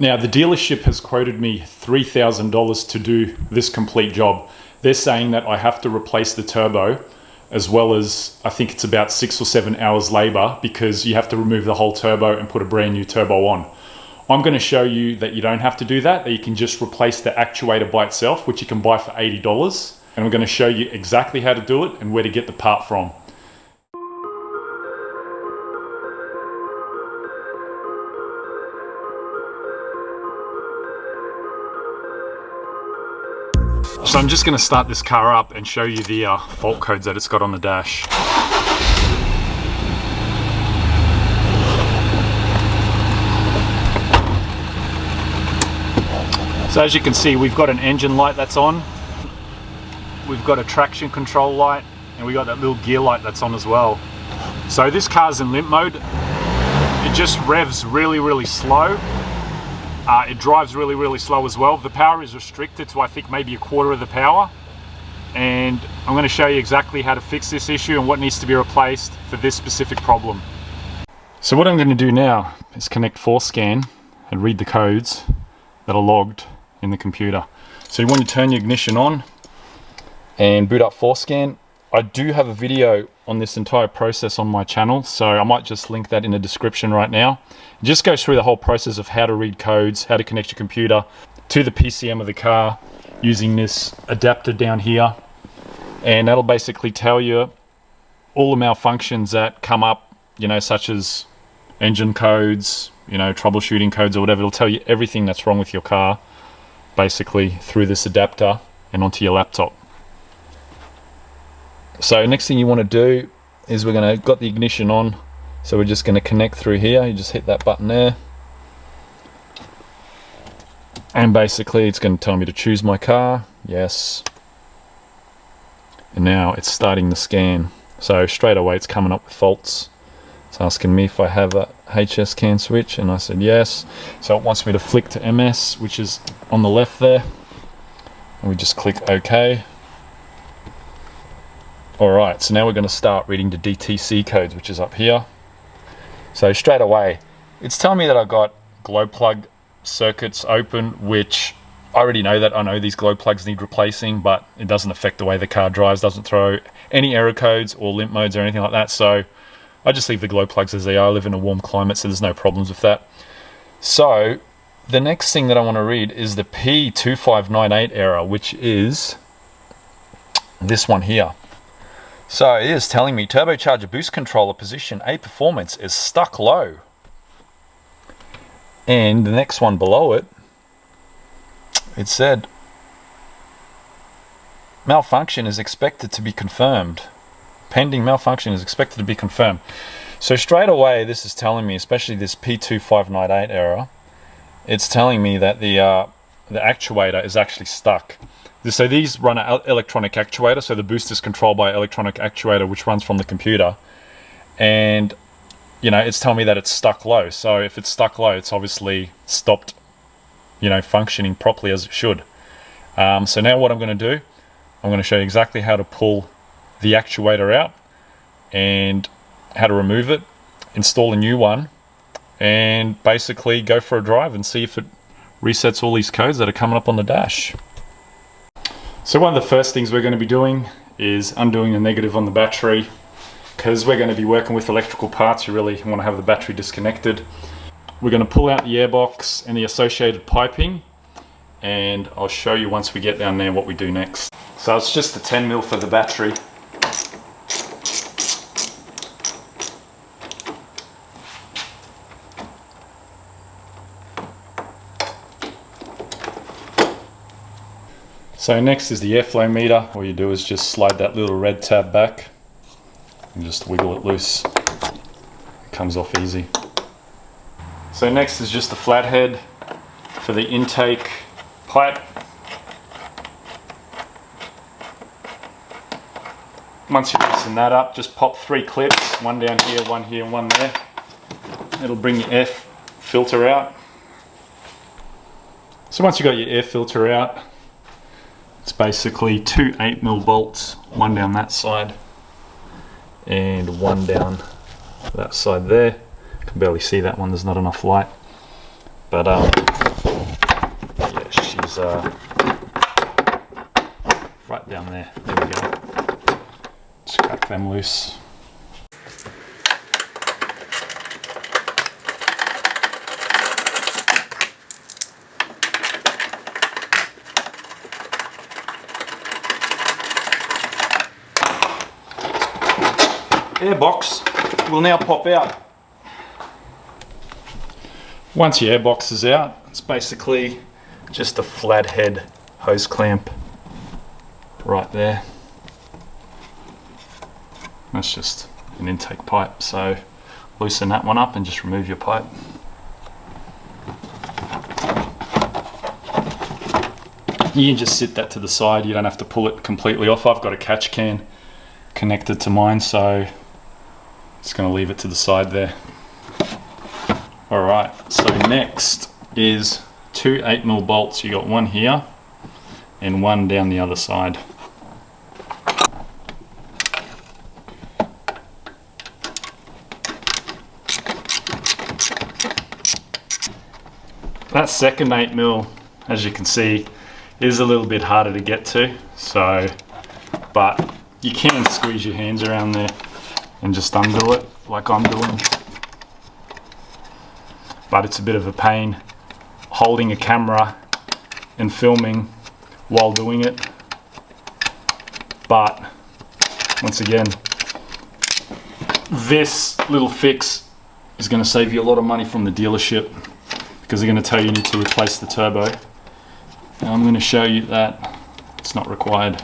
Now the dealership has quoted me $3,000 to do this complete job. They're saying that I have to replace the turbo, as well as I think it's about 6 or 7 hours labor, because you have to remove the whole turbo and put a brand new turbo on. I'm going to show you that you don't have to do that you can just replace the actuator by itself, which you can buy for $80. And I'm going to show you exactly how to do it and where to get the part from. So I'm just going to start this car up and show you the fault codes that it's got on the dash. So as you can see, we've got an engine light that's on, we've got a traction control light, and we got that little gear light that's on as well. So this car's in limp mode. It just revs really slow. It drives really slow as well. The power is restricted to I think maybe 1/4 of the power. And I'm going to show you exactly how to fix this issue and what needs to be replaced for this specific problem. So what I'm going to do now is connect ForScan and read the codes that are logged in the computer. So you want to turn your ignition on and boot up ForScan. I do have a video on this entire process on my channel, so I might just link that in the description right now. It just goes through the whole process of how to read codes, how to connect your computer to the PCM of the car using this adapter down here, and that'll basically tell you all the malfunctions that come up, you know, such as engine codes, you know, troubleshooting codes or whatever. It'll tell you everything that's wrong with your car basically through this adapter and onto your laptop. So next thing you want to do is got the ignition on, so we're just going to connect through here. You just hit that button there, and basically it's going to tell me to choose my car. Yes. And now it's starting the scan. So straight away it's coming up with faults. It's asking me if I have a HS CAN switch, and I said yes. So it wants me to flick to MS, which is on the left there, and we just click OK. Alright, so now we're going to start reading the DTC codes, which is up here. So straight away, it's telling me that I've got glow plug circuits open, which I already know that. I know these glow plugs need replacing, but it doesn't affect the way the car drives, doesn't throw any error codes or limp modes or anything like that. So I just leave the glow plugs as they are. I live in a warm climate, so there's no problems with that. So the next thing that I want to read is the P2598 error, which is this one here. So it is telling me turbocharger boost controller position A performance is stuck low. And the next one below it, it said malfunction is expected to be confirmed. Pending malfunction is expected to be confirmed. So straight away this is telling me, especially this P2598 error, it's telling me that the actuator is actually stuck. So these run an electronic actuator, so the boost is controlled by an electronic actuator which runs from the computer. And you know, it's telling me that it's stuck low. So if it's stuck low, it's obviously stopped, you know, functioning properly as it should. So now what I'm going to do, I'm going to show you exactly how to pull the actuator out and how to remove it, install a new one, and basically go for a drive and see if it resets all these codes that are coming up on the dash. So one of the first things we're going to be doing is undoing the negative on the battery, because we're going to be working with electrical parts. You really want to have the battery disconnected. We're going to pull out the airbox and the associated piping, and I'll show you once we get down there what we do next. So it's just the 10mm for the battery. So next is the airflow meter. All you do is just slide that little red tab back and just wiggle it loose. It comes off easy. So next is just the flathead for the intake pipe. Once you loosen that up, just pop 3 clips, one down here, and one there. It'll bring your air filter out. So once you've got your air filter out, it's basically 2 8mm bolts, one down that side and one down that side there. You can barely see that one, there's not enough light. But is right down there. There we go. Just crack them loose. Airbox will now pop out. Once your airbox is out, it's basically just a flathead hose clamp right there. That's just an intake pipe, so loosen that one up and just remove your pipe. You can just sit that to the side, you don't have to pull it completely off. I've got a catch can connected to mine, so just going to leave it to the side there. Alright, so next is two 8mm bolts. You got one here and one down the other side. That second 8mm, as you can see, is a little bit harder to get to, so, but you can squeeze your hands around there and just undo it like I'm doing. But it's a bit of a pain holding a camera and filming while doing it. But once again, this little fix is going to save you a lot of money from the dealership, because they're going to tell you need to replace the turbo. And I'm going to show you that it's not required.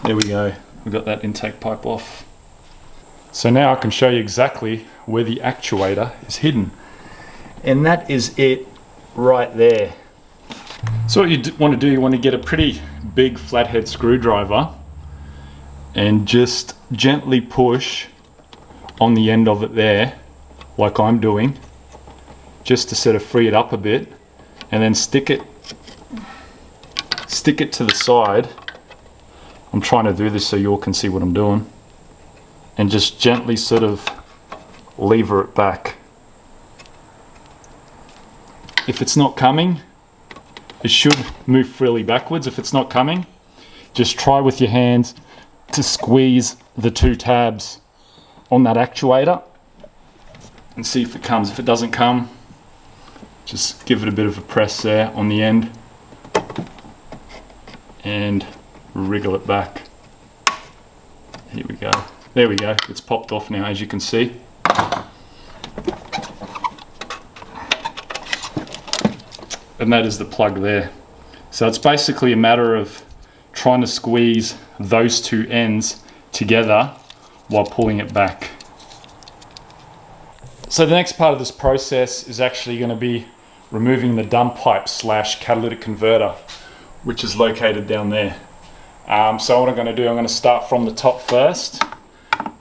There we go, we got that intake pipe off. So now I can show you exactly where the actuator is hidden. And that is it right there. So what you want to do, you want to get a pretty big flathead screwdriver and just gently push on the end of it there, like I'm doing, just to sort of free it up a bit, and then stick it to the side. I'm trying to do this so you all can see what I'm doing, and just gently sort of lever it back. If it's not coming, it should move freely backwards. If it's not coming, just try with your hands to squeeze the two tabs on that actuator and see if it comes. If it doesn't come, just give it a bit of a press there on the end and wriggle it back. Here we go. There we go. It's popped off now, as you can see. And that is the plug there. So it's basically a matter of trying to squeeze those two ends together while pulling it back. So the next part of this process is actually going to be removing the dump pipe / catalytic converter, which is located down there. So what I'm going to do, I'm going to start from the top first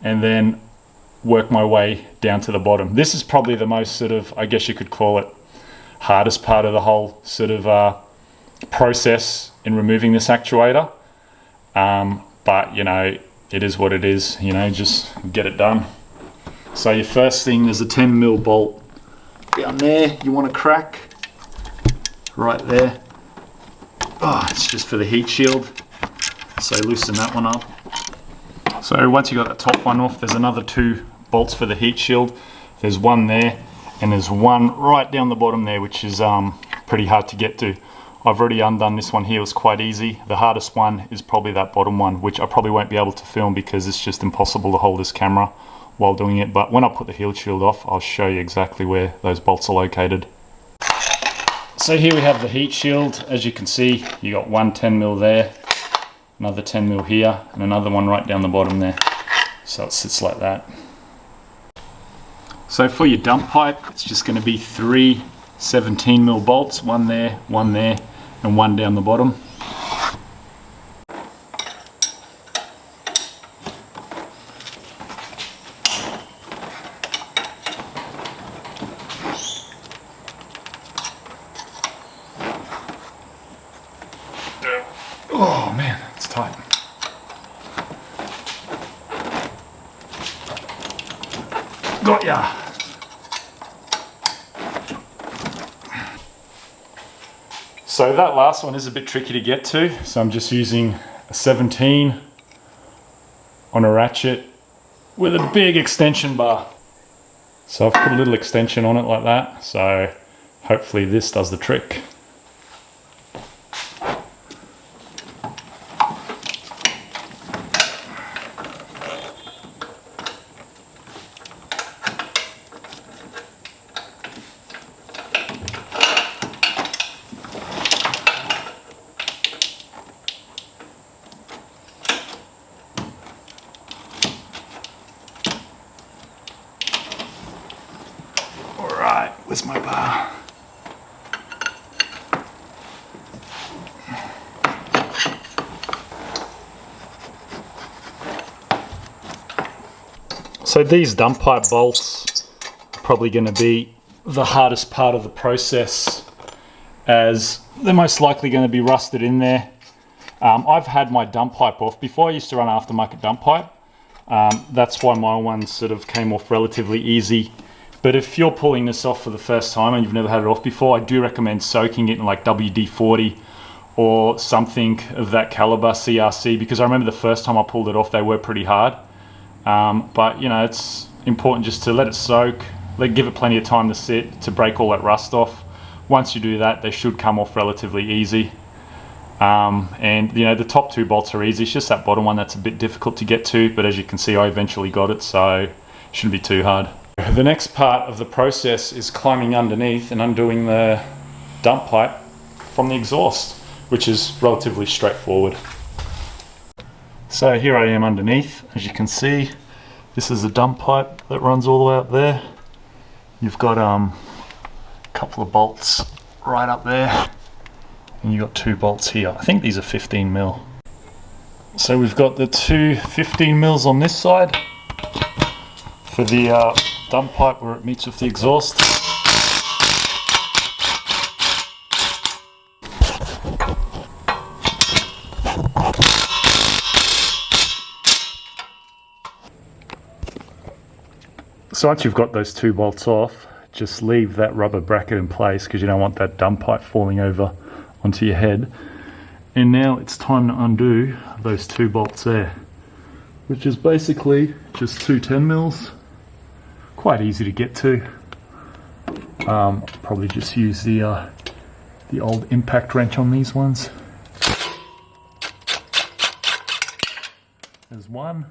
and then work my way down to the bottom. This is probably the most sort of, I guess you could call it, hardest part of the whole sort of process in removing this actuator. But you know, it is what it is, you know, just get it done. So your first thing, there's a 10mm bolt down there you want to crack right there. Oh, it's just for the heat shield. So loosen that one up. So once you got that top one off, there's another two bolts for the heat shield. There's one there and there's one right down the bottom there, which is pretty hard to get to. I've already undone this one here, it was quite easy. The hardest one is probably that bottom one, which I probably won't be able to film because it's just impossible to hold this camera while doing it. But when I put the heat shield off, I'll show you exactly where those bolts are located. So here we have the heat shield. As you can see, you got one 10mm there, another 10mm here, and another one right down the bottom there. So it sits like that. So for your dump pipe, it's just going to be three 17mm bolts, one there, and one down the bottom. Oh man, it's tight. Got ya. So that last one is a bit tricky to get to, so I'm just using a 17 on a ratchet with a big extension bar. So I've put a little extension on it like that, so hopefully this does the trick. Where's my bar? So these dump pipe bolts are probably going to be the hardest part of the process, as they're most likely going to be rusted in there. I've had my dump pipe off. Before I used to run aftermarket dump pipe. That's why my ones sort of came off relatively easy. But if you're pulling this off for the first time and you've never had it off before, I do recommend soaking it in like WD-40 or something of that caliber, CRC, because I remember the first time I pulled it off, they were pretty hard. But you know, it's important just to let it soak, give it plenty of time to sit, to break all that rust off. Once you do that, they should come off relatively easy. And you know, the top two bolts are easy, it's just that bottom one that's a bit difficult to get to, but as you can see, I eventually got it, so it shouldn't be too hard. The next part of the process is climbing underneath and undoing the dump pipe from the exhaust, which is relatively straightforward. So here I am underneath. As you can see, this is the dump pipe that runs all the way up there. You've got a couple of bolts right up there, and you've got two bolts here. I think these are 15 mil. So we've got the two 15 mils on this side for the dump pipe where it meets with the exhaust. So once you've got those two bolts off, just leave that rubber bracket in place because you don't want that dump pipe falling over onto your head. And now it's time to undo those two bolts there, which is basically just two 10 mils. Quite easy to get to. Probably just use the old impact wrench on these ones. There's one.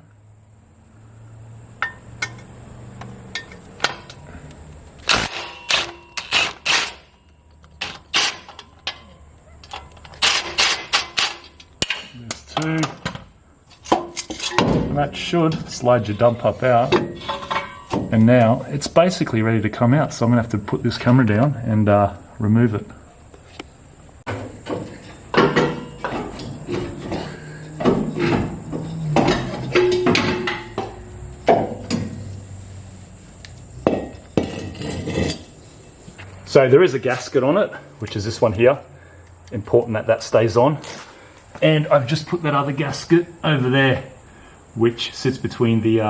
There's two. And that should slide your dump pipe out. And now it's basically ready to come out, so I'm going to have to put this camera down and remove it. So there is a gasket on it, which is this one here. Important that that stays on. And I've just put that other gasket over there, which sits between the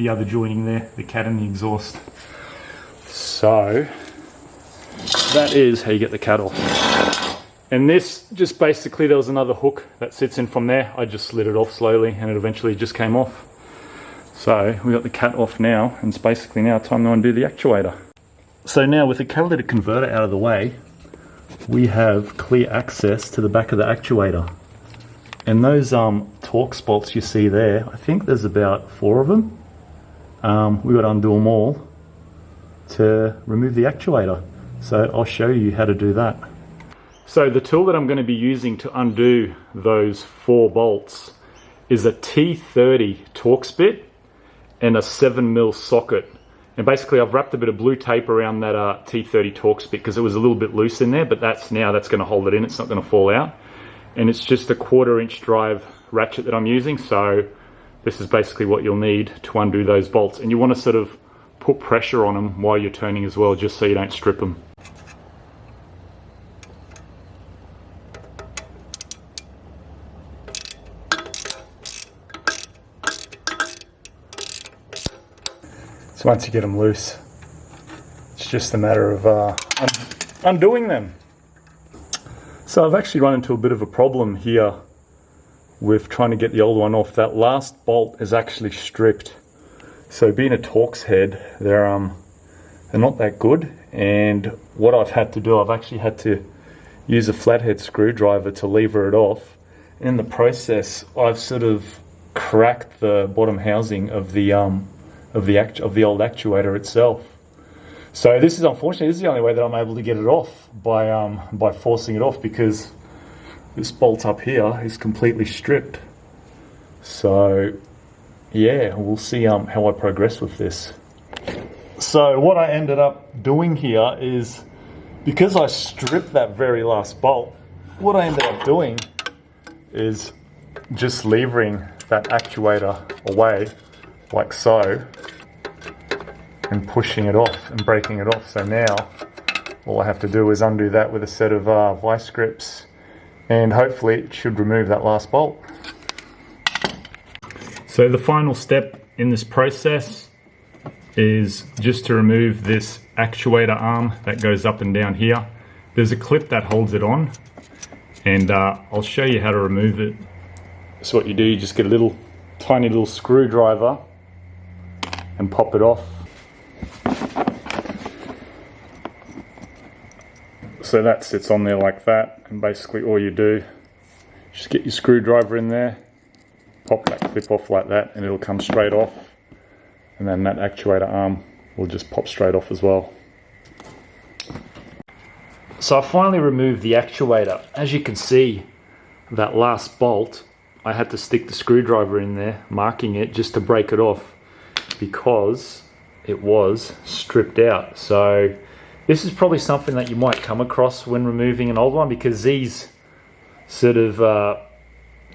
other joining there, the cat and the exhaust. So that is how you get the cat off. And this just basically, there was another hook that sits in from there. I just slid it off slowly and it eventually just came off. So we got the cat off now, and it's basically now time to undo the actuator. So now with the catalytic converter out of the way, we have clear access to the back of the actuator. And those torque bolts you see there, I think there's about 4 of them. We've got to undo them all to remove the actuator. So I'll show you how to do that. So the tool that I'm going to be using to undo those 4 bolts is a T30 Torx bit and a 7mm socket. And basically I've wrapped a bit of blue tape around that T30 Torx bit because it was a little bit loose in there, but that's going to hold it in, it's not going to fall out. And it's just a 1/4 inch drive ratchet that I'm using, so this is basically what you'll need to undo those bolts. And you want to sort of put pressure on them while you're turning as well, just so you don't strip them. So once you get them loose, it's just a matter of undoing them. So I've actually run into a bit of a problem here with trying to get the old one off. That last bolt is actually stripped. So being a Torx head, they're not that good. And what I've had to do, I've actually had to use a flathead screwdriver to lever it off. In the process, I've sort of cracked the bottom housing of the old actuator itself. So this is unfortunately, this is the only way that I'm able to get it off by forcing it off, because this bolt up here is completely stripped. So yeah, we'll see how I progress with this. So what I ended up doing here is, because I stripped that very last bolt, what I ended up doing is just levering that actuator away like so and pushing it off and breaking it off. So now all I have to do is undo that with a set of vice grips, and hopefully it should remove that last bolt. So the final step in this process is just to remove this actuator arm that goes up and down here. There's a clip that holds it on, and I'll show you how to remove it. So what you do, you just get a tiny little screwdriver and pop it off. So that sits on there like that, and basically all you do, just get your screwdriver in there, pop that clip off like that, and it'll come straight off. And then that actuator arm will just pop straight off as well. So I finally removed the actuator. As you can see, that last bolt, I had to stick the screwdriver in there, marking it just to break it off, because it was stripped out. So this is probably something that you might come across when removing an old one, because these sort of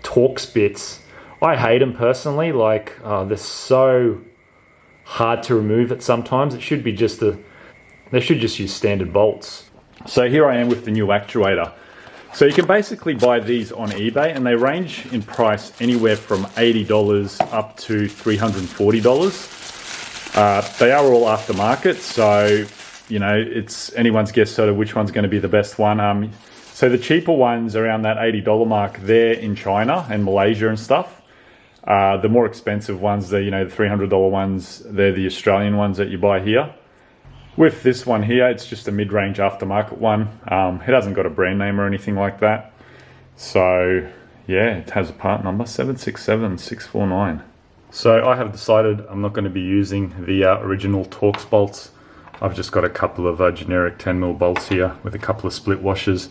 Torx bits, I hate them personally. Like they're so hard to remove at sometimes. It should be just they should just use standard bolts. So here I am with the new actuator. So you can basically buy these on eBay, and they range in price anywhere from $80 up to $340. They are all aftermarket, so you know, it's anyone's guess sort of which one's going to be the best one. So the cheaper ones around that $80 mark, they're in China and Malaysia and stuff. The more expensive ones, the $300 ones, they're the Australian ones that you buy here. With this one here, it's just a mid-range aftermarket one. It hasn't got a brand name or anything like that. So yeah, it has a part number 767649. So I have decided I'm not going to be using the original Torx bolts. I've just got a couple of generic 10mm bolts here with a couple of split washers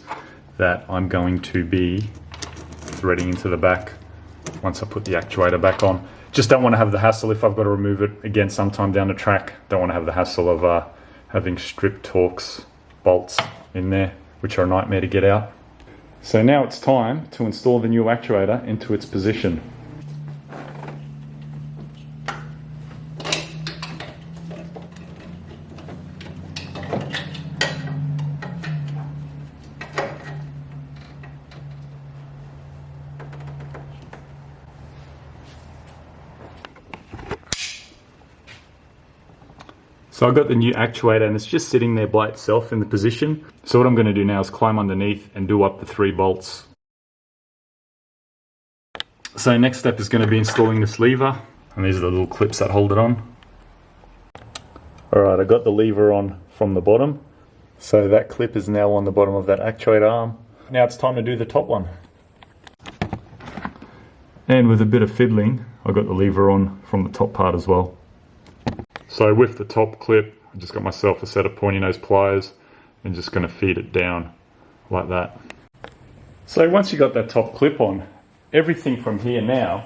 that I'm going to be threading into the back once I put the actuator back on. Just don't want to have the hassle if I've got to remove it again sometime down the track. Don't want to have the hassle of having stripped Torx bolts in there, which are a nightmare to get out. So now it's time to install the new actuator into its position. So I've got the new actuator, and it's just sitting there by itself in the position. So what I'm going to do now is climb underneath and do up the 3 bolts. So next step is going to be installing this lever, and these are the little clips that hold it on. Alright, I got the lever on from the bottom. So that clip is now on the bottom of that actuator arm. Now it's time to do the top one. And with a bit of fiddling, I got the lever on from the top part as well. So with the top clip, I just got myself a set of pointy nose pliers and just going to feed it down like that. So once you got that top clip on, everything from here now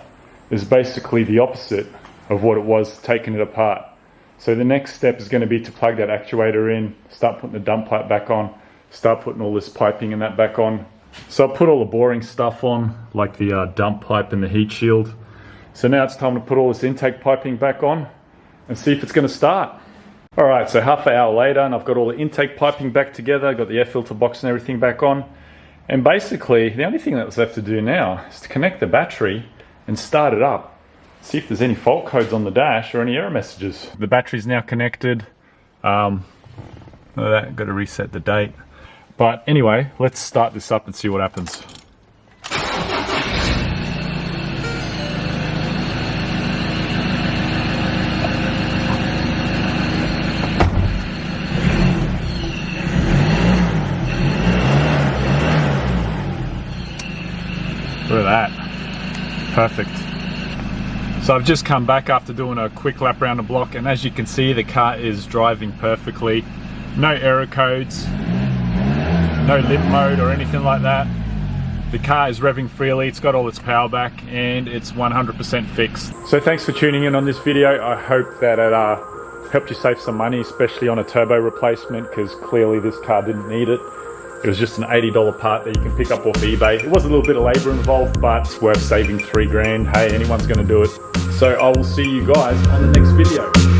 is basically the opposite of what it was taking it apart. So the next step is going to be to plug that actuator in, start putting the dump pipe back on, start putting all this piping and that back on. So I put all the boring stuff on, like the dump pipe and the heat shield. So now it's time to put all this intake piping back on and see if it's going to start. Alright, so half an hour later, and I've got all the intake piping back together, got the air filter box and everything back on. And basically, the only thing that was left to do now is to connect the battery and start it up. See if there's any fault codes on the dash or any error messages. The battery's now connected. Got to reset the date. But anyway, let's start this up and see what happens. Look at that, perfect. So I've just come back after doing a quick lap around the block, and as you can see, the car is driving perfectly. No error codes, no limp mode or anything like that. The car is revving freely, it's got all its power back, and it's 100% fixed. So thanks for tuning in on this video. I hope that it helped you save some money, especially on a turbo replacement, because clearly this car didn't need it. It was just an $80 part that you can pick up off eBay. It was a little bit of labor involved, but it's worth saving $3 grand. Hey, anyone's gonna do it. So I will see you guys on the next video.